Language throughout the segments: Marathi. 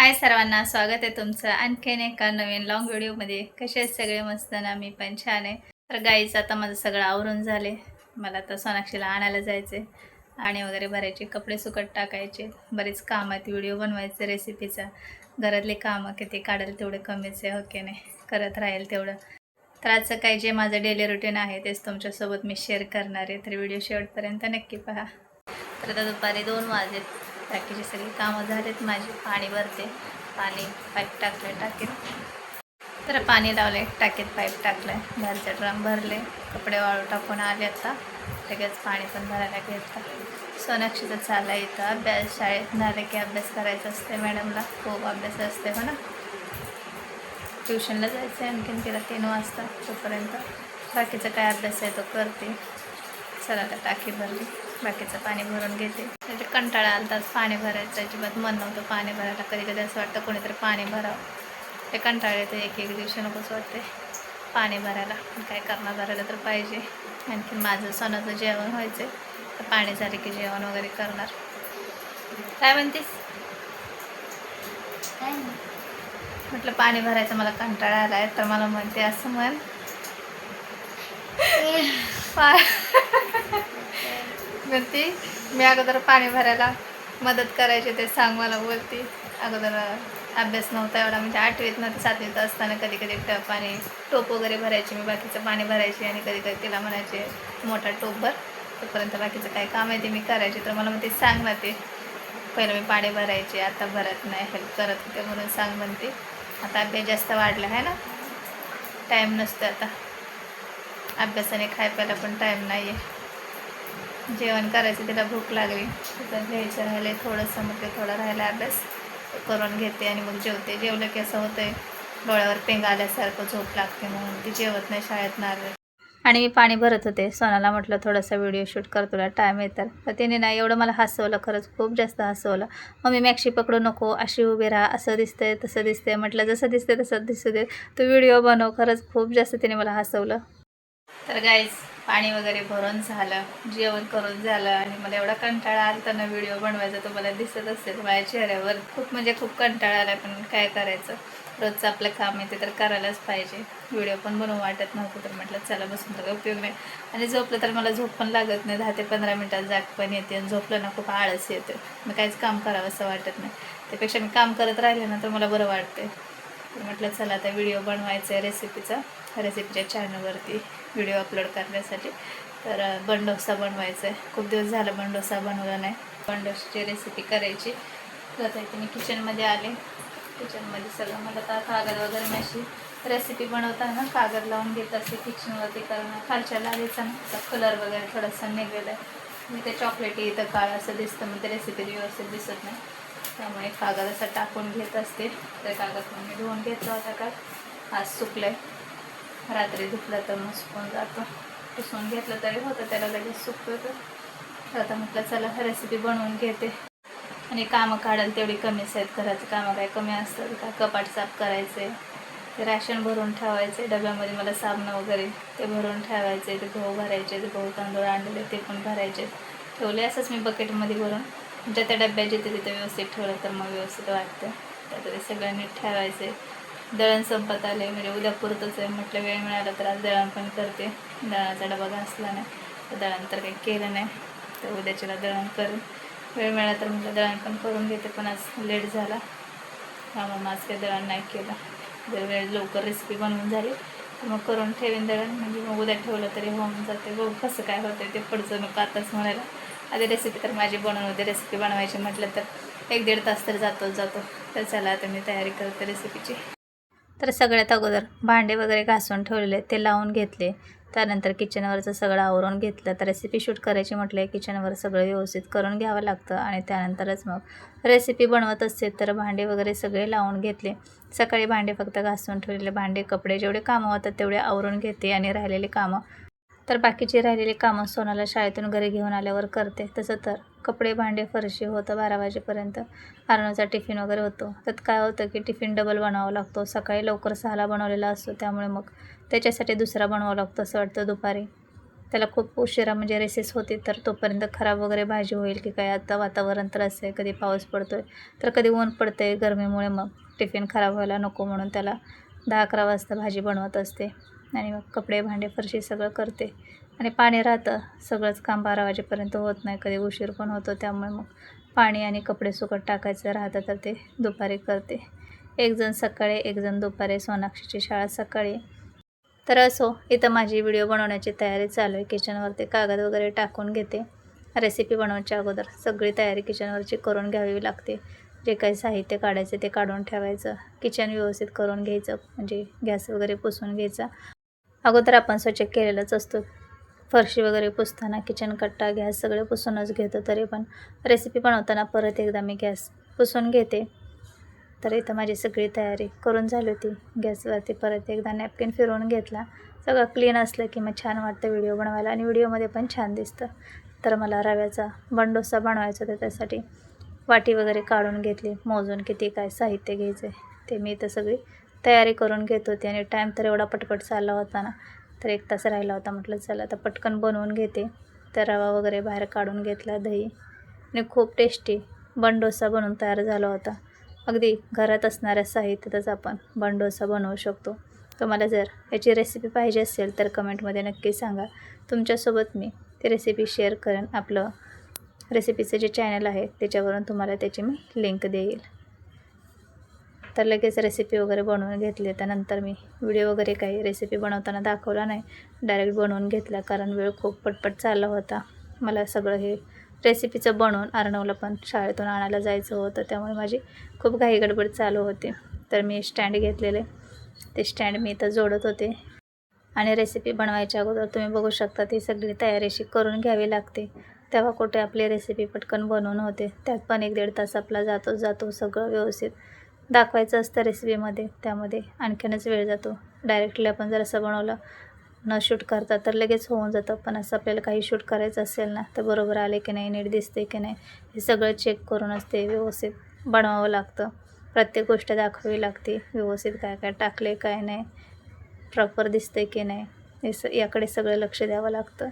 हाय सर्वांना, स्वागत आहे तुमचं आणखीन एका नवीन लॉंग व्हिडिओमध्ये. कसे आहेत सगळे? मस्त ना? मी पण छान आहे. तर गाईच आता माझं सगळं आवरून झाले. मला आता सोनाक्षीला आणायला जायचे, पाणी वगैरे भरायचे, कपडे सुकत टाकायचे, बरेच काम आहेत, व्हिडिओ बनवायचे रेसिपीचा. घरातले कामं किती काढेल तेवढे कमीच आहे, हो की नाही? करत राहील तेवढं. तर आजचं काय जे माझं डेली रुटीन आहे तेच तुमच्यासोबत मी शेअर करणार आहे, तर व्हिडिओ शेवटपर्यंत नक्की पहा. तर आता दुपारी 2 वाजलेत, बाकीची सगळी कामं झालेत माझी. पाणी भरते, पाणी पाईप टाकलं टाकीत, तर पाणी लावले टाकीत, पाईप टाकलाय, बाहेरचा ड्रम भरले, कपडे वाळू टाकून आले. आता लगेच पाणी पण भरायला घेतलं. सोनाक्षीचं चालला इथं अभ्यास. शाळेत झाले की अभ्यास करायचा असते, मॅडमला खूप अभ्यास असते हो ना. ट्युशनला जायचं आहे आणखीन तिला 3 वाजता. तोपर्यंत बाकीचा काय अभ्यास आहे तो करते. चला आता टाकी भरली, बाकीचं पाणी भरून घेते. म्हणजे कंटाळा आला पाणी भरायचं, अजिबात मन नव्हतं पाणी भरायला. कधी कधी असं वाटतं कोणीतरी पाणी भरावं. ते कंटाळा येतं, एक एक दिवशी नकोच वाटते पाणी भरायला. काय करणार, भरायला तर पाहिजे. आणखीन माझं सणाचं जेवण व्हायचं, तर पाणी झाले की जेवण वगैरे करणार. काय म्हणतेस? काय म्हटलं पाणी भरायचं मला कंटाळा आला आहे, तर मला म्हणते असं म्हण. म्हणते मी अगोदर पाणी भरायला मदत करायची, ते सांग मला. बोलती अगोदर अभ्यास नव्हता एवढा, म्हणजे 8वीत नव्हती, 7वीत असताना कधी कधी पाणी टोप वगैरे भरायची मी, बाकीचं पाणी भरायची. आणि कधी कधी तिला म्हणायचे मोठा टोप भर, तोपर्यंत बाकीचं काय काम आहे ते मी करायचे. तर मला म्हणते सांग ना, ते पहिलं मी पाणी भरायचे, आता भरत नाही, हेल्प करत होते म्हणून सांग म्हणते. आता अभ्यास जास्त वाढला आहे ना, टाईम नसतं आता अभ्यासाने. खाय प्यायला पण टाईम नाही आहे. जेवण करायचं, तिला भूक लागली, तिथं घ्यायचं राहिलं आहे थोडंसं, मग ते थोडं राहिलं अभ्यास करून घेते आणि मग जेवते. जेवलं की असं होतं आहे डोळ्यावर पेंग आल्यासारखं, झोप लागते, म्हणून ती जेवत नाही शाळेत आले. आणि मी पाणी भरत होते. सोनाला म्हटलं थोडासा व्हिडिओ शूट कर, तुला टाईम आहे तर तिने नाही, एवढं मला हसवलं, खरंच खूप जास्त हसवलं. मम्मी मॅक्शी पकडू नको, अशी उभी राहा, असं दिसतंय तसं दिसतंय. म्हटलं जसं दिसतंय तसं दिसू दे, तू व्हिडिओ बनव. खरंच खूप जास्त तिने मला हसवलं. तर गाईज पाणी वगैरे भरून झालं, जेवण करून झालं, आणि मला एवढा कंटाळा आला ना व्हिडिओ बनवायचा, तुम्हाला दिसत असेल माझ्या चेहऱ्यावर. खूप म्हणजे खूप कंटाळा आला, पण काय करायचं, रोजचं आपलं काम आहे ते तर करायलाच पाहिजे. व्हिडिओ पण बनवू वाटत नव्हतं, तर म्हटलं चला बसून तर उपयोग नाही. आणि झोपलं तर मला झोप पण लागत नाही, 10 ते 15 मिनटात जाग पण येते, आणि झोपलं ना खूप आळस येतं, मग काहीच काम करावं असं वाटत नाही. त्यापेक्षा मी काम करत राहिले ना तर मला बरं वाटते. तर म्हटलं चला आता व्हिडिओ बनवायचा आहे रेसिपीच्या चॅनलवरती व्हिडिओ अपलोड करण्यासाठी. तर बनडोसा बनवायचा आहे, खूप दिवस झालं बनडोसा बनवला नाही. बनडोसाची रेसिपी करायची. तर आता मी किचनमध्ये आले, किचनमध्ये सगळं मला आता कागद वगैरे मी अशी रेसिपी बनवताना कागद लावून घेत असते किचनवरती, कारण खालच्या लालीचा ना कलर वगैरे थोडासा निघलेला आहे. मी ते चॉकलेटी इथं काळं असं दिसतं, मग ते रेसिपी व्यवस्थित दिसत नाही, त्यामुळे कागद असं टाकून घेत असते. तर कागद पण मी धुवून घेतला होता, का आज सुकलं आहे, रात्री धुतलं तर मग सुकून जातं. पुसून घेतलं तरी होतं, त्याला लगेच सुकतं. तर आता म्हटलं चला रेसिपी बनवून घेते. आणि कामं काढायला तेवढी कमीच आहेत, घराचं कामं काय कमी असतात का? कपाट साफ करायचं आहे, ते राशन भरून ठेवायचं आहे डब्यामध्ये, मला साबणं वगैरे ते भरून ठेवायचं आहे, ते गहू भरायचे, ते गहू तांदूळ आणलेले ते पण भरायचे ठेवले. असंच मी बकेटमध्ये भरून, ज्या त्या डब्यात जिथे तिथे व्यवस्थित ठेवलं तर मग व्यवस्थित वाटतं. त्यात ते सगळं नीट ठेवायचं आहे. दळण संपत आले, म्हणजे उद्या पुरतच आहे. म्हटलं वेळ मिळाला तर आज दळण पण करते. दळणाचा डबा घासला नाही, तर दळण तर काही केलं नाही, तर उद्याच्याला दळण करेन. वेळ मिळाला तर म्हटलं दळण पण करून घेते, पण आज लेट झाला त्यामुळे आज काही दळण नाही केलं. जर वेळ लवकर रेसिपी बनवून झाली तर मग करून ठेवीन दळण, म्हणजे मग उद्या ठेवलं तरी होऊन जाते. बघू कसं काय होतं ते, पुढचं नको आताच म्हणायला. आधी रेसिपी तर माझी बनवून होते, रेसिपी बनवायची म्हटलं तर 1-1.5 तास तर जातो. तर चला आता मी तयारी करते रेसिपीची. तर सगळ्यात अगोदर भांडे वगैरे घासून ठेवलेले ते लावून घेतले. त्यानंतर किचनवरचं सगळं आवरून घेतलं. तर रेसिपी शूट करायची म्हटलं किचनवर सगळं व्यवस्थित करून घ्यावं लागतं, आणि त्यानंतरच मग रेसिपी बनवत असते. तर भांडे वगैरे सगळे लावून घेतले. सकाळी भांडे फक्त घासून ठेवलेले, भांडे कपडे जेवढे कामं होतात तेवढे आवरून घेते, आणि राहिलेले कामं तर बाकीची राहिलेली कामं सोनाला शाळेतून घरी घेऊन आल्यावर करते. तसं तर कपडे भांडे फरशी होतं 12 वाजेपर्यंत. आरवचा टिफिन वगैरे होतो. त्यात काय होतं की टिफिन डबल बनवावा लागतो. सकाळी लवकर 6ला बनवलेला असतो, त्यामुळे मग त्याच्यासाठी दुसरा बनवावा लागतो असं वाटतं दुपारी. त्याला खूप उशिरा म्हणजे रेसेस होते, तर तोपर्यंत खराब वगैरे भाजी होईल की काय. आता वातावरण तर असं आहे, कधी पाऊस पडतो आहे तर कधी ऊन पडतं आहे. गरमीमुळे मग टिफिन खराब व्हायला नको म्हणून त्याला 10-11 वाजता भाजी बनवत असते आणि मग कपडे भांडे फरशी सगळं करते. आणि पाणी राहतं, सगळंच काम 12 वाजेपर्यंत होत नाही, कधी उशीर पण होतो. त्यामुळे मग पाणी आणि कपडे सुकत टाकायचं राहतं तर ते दुपारी करते. एकजण सकाळी, एकजण दुपारी. सोनाक्षीची शाळा सकाळी. तर असो, इथं माझी व्हिडिओ बनवण्याची तयारी चालू आहे. किचनवरती कागद वगैरे टाकून घेते. रेसिपी बनवायच्या अगोदर सगळी तयारी किचनवरची करून घ्यावी लागते. जे काही साहित्य काढायचं ते काढून ठेवायचं. किचन व्यवस्थित करून घ्यायचं, म्हणजे गॅस वगैरे पुसून घ्यायचा. अगोदर आपण स्वच्छ केलेलाच असतो. फरशी वगैरे पुसताना किचन कट्टा, गॅस सगळे पुसूनच घेतो. तरी पण रेसिपी बनवताना परत एकदा मी गॅस पुसून घेते. तर इथं माझी सगळी तयारी करून झाली होती. गॅसवरती परत एकदा नॅपकिन फिरवून घेतला. सगळं क्लीन असलं की मग छान वाटतं व्हिडिओ बनवायला आणि व्हिडिओमध्ये पण छान दिसतं. तर मला रव्याचा बंडोसा बनवायचा होता, त्यासाठी वाटी वगैरे काढून घेतली. मोजून किती काय साहित्य घ्यायचं आहे ते मी इथं सगळी तयारी करून घेत होते. आणि टाईम तर एवढा पटपट चालला होता ना, तर 1 तास राहिला होता. म्हटलं चला आता पटकन बनवून घेते. तर रवा वगैरे बाहेर काढून घेतला, दही, आणि खूप टेस्टी बंडोसा बनवून तयार झाला होता. अगदी घरात असणाऱ्या साहित्यातच आपण बंडोसा बनवू शकतो. तुम्हाला जर याची रेसिपी पाहिजे असेल तर कमेंटमध्ये नक्की सांगा. तुमच्यासोबत मी ती रेसिपी शेअर करेन. आपलं रेसिपीचं जे चॅनल आहे त्याच्यावरून तुम्हाला त्याची मी लिंक देईल. तर लगेच रेसिपी वगैरे बनवून घेतली. त्यानंतर मी व्हिडिओ वगैरे काही रेसिपी बनवताना दाखवला नाही, डायरेक्ट बनवून घेतला, कारण वेळ खूप पटपट चालला होता. मला सगळं हे रेसिपीचं बनवून अर्णवला पण शाळेतून आणायला जायचं होतं, त्यामुळे माझी खूप घाई गडबड चालू होती. तर मी स्टँड घेतलेले, ते स्टँड मी इथं जोडत होते. आणि रेसिपी बनवायच्या अगोदर तुम्ही बघू शकता ती सगळी तयारीशी करून घ्यावी लागते. तेव्हा कुठे आपली रेसिपी पटकन बनवून होते. त्यात पण 1-1.5 तास आपला जातो. सगळं व्यवस्थित दाखवायचं असतं रेसिपीमध्ये, त्यामध्ये आणखीनच वेळ जातो. डायरेक्टली आपण जर असं बनवलं न शूट करता तर लगेच होऊन जातं. पण असं आपल्याला काही शूट करायचं असेल ना, तर बरोबर आले की नाही, नीट दिसते की नाही, हे सगळं चेक करूनच ते व्यवस्थित बनवावं लागतं. प्रत्येक गोष्ट दाखवावी लागते, व्यवस्थित काय काय टाकले, काय नाही, प्रॉपर दिसते की नाही, याकडे सगळं लक्ष द्यावं लागतं.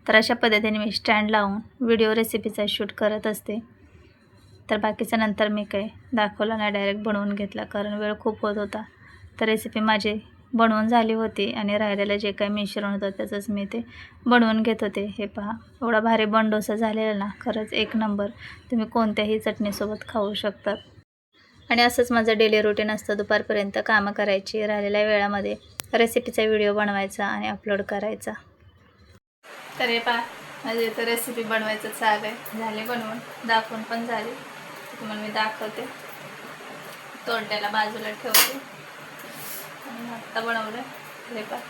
तर अशा पद्धतीने मी स्टँड लावून व्हिडिओ रेसिपीचा शूट करत असते. तर बाकीचं नंतर मी काही दाखवलं नाही, डायरेक्ट बनवून घेतला, कारण वेळ खूप होत होता. तर रेसिपी माझी बनवून झाली होती आणि राहिलेलं जे काही मिश्रण होतं त्याचंच मी ते बनवून घेत होते. हे पहा, एवढा भारी बंडोसा झालेला ना, खरंच 1 नंबर. तुम्ही कोणत्याही चटणीसोबत खाऊ शकतात. आणि असंच माझं डेली रुटीन असतं. दुपारपर्यंत कामं करायची, राहिलेल्या वेळामध्ये रेसिपीचा व्हिडिओ बनवायचा आणि अपलोड करायचा. तर हे पहा, माझी इथं रेसिपी बनवायचं चालू आहे. झाले बनवून, दाखवून पण झाली. तुम्हाला मी दाखवते. तोंडाला बाजूला ठेवते आणि आत्ता बनवलं. हे पहा,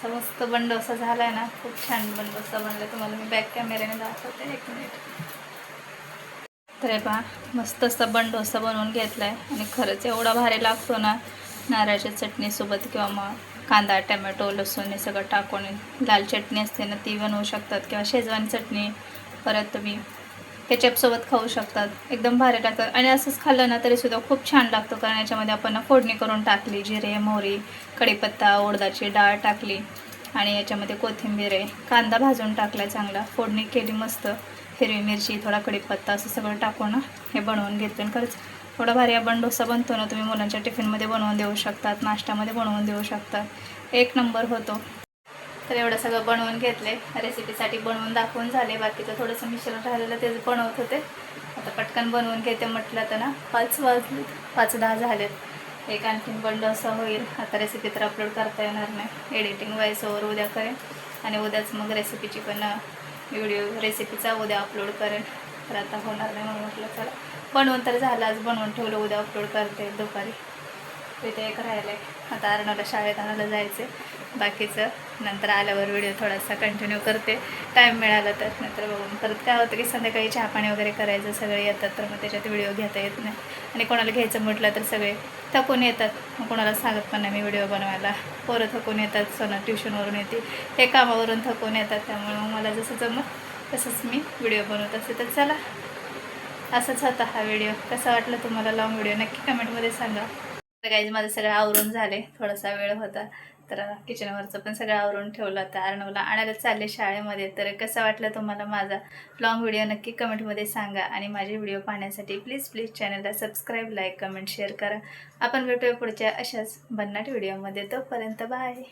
मस्त बंडोसा झाला आहे ना, खूप छान बंडोसा बनला. तुम्हाला मी बॅक कॅमेऱ्याने दाखवते, 1 मिनिट. तर हे पहा, मस्त असा बंडोसा बनवून घेतला आहे आणि खरंच एवढा भारी लागतो ना, नारळाच्या चटणीसोबत किंवा मग कांदा, टमॅटो, लसूण हे सगळं टाकून. लाल चटणी असते ना, ती बनवू शकतात, किंवा शेजवान चटणी. परत तुम्ही केचपसोबत खाऊ शकतात. एकदम भारी लागतं. आणि असंच खाल्लं ना तरीसुद्धा खूप छान लागतं, कारण याच्यामध्ये आपण फोडणी करून टाकली, जिरे, मोहरी, कढीपत्ता, उडदाची डाळ टाकली आणि याच्यामध्ये कोथिंबीर आहे, कांदा भाजून टाकला चांगला, फोडणी केली मस्त, हिरवी मिरची, थोडा कढीपत्ता असं सगळं टाकून ना हे बनवून घेतलं. आणि खरंच थोडा भारी बंडोसा बनतो ना. तुम्ही मुलांच्या टिफिनमध्ये बनवून देऊ शकतात, नाश्त्यामध्ये बनवून देऊ शकतात, 1 नंबर होतो. तर एवढं सगळं बनवून घेतले. रेसिपीसाठी बनवून दाखवून झाले. बाकीचं थोडंसं मिश्रण राहिलेलं तेच बनवत होते. आता पटकन बनवून घेते म्हटलं तर ना, 5 वाजले, 5:10 झालेत. एक आणखीन बंडोसा होईल. आता रेसिपी तर अपलोड करता येणार नाही, एडिटिंग व्हॉइस ओव्हर उद्या करेन आणि उद्याच मग रेसिपीची पण व्हिडिओ रेसिपीचा उद्या अपलोड करेन. तर आता होणार नाही, म्हणून म्हटलं चला बनवून तर झालं, आज बनवून ठेवलं, उद्या अपलोड करते दुपारी. तिथे एक राहिलं आहे. आता अर्णवला शाळेत आणायला जायचं आहे. बाकीचं नंतर आल्यावर व्हिडिओ थोडासा कंटिन्यू करते, टाईम मिळाला तर. नंतर बघून परत काय होतं की संध्याकाळी चहापाणी वगैरे करायचं, सगळे येतात, तर मग त्याच्यात व्हिडिओ घेता येत नाही. आणि कोणाला घ्यायचं म्हटलं तर सगळे थकून येतात, मग कोणाला सांगत पण नाही मी व्हिडिओ बनवायला. पोरं थकून येतात, सोना ट्युशनवरून येते, हे कामावरून थकून येतात, त्यामुळे मग मला जसं जमत तसंच मी व्हिडिओ बनवत असते. तर चला, असंच होता हा व्हिडिओ. कसा वाटला तुम्हाला लॉंग व्हिडिओ, नक्की कमेंटमध्ये सांगा. तर गाईज माझं सगळं आवरून झाले, थोडासा वेळ होता तर किचनवरचं पण सगळं आवरून ठेवलं. आता अर्णवला आणायला चालले शाळेमध्ये. तर कसा वाटला तुम्हाला माझा लॉंग व्हिडिओ नक्की कमेंटमध्ये सांगा. आणि माझे व्हिडिओ पाहण्यासाठी प्लीज चॅनलला सबस्क्राईब, लाईक, कमेंट, शेअर करा. आपण भेटूया पुढच्या अशाच भन्नाट व्हिडिओमध्ये. तोपर्यंत बाय.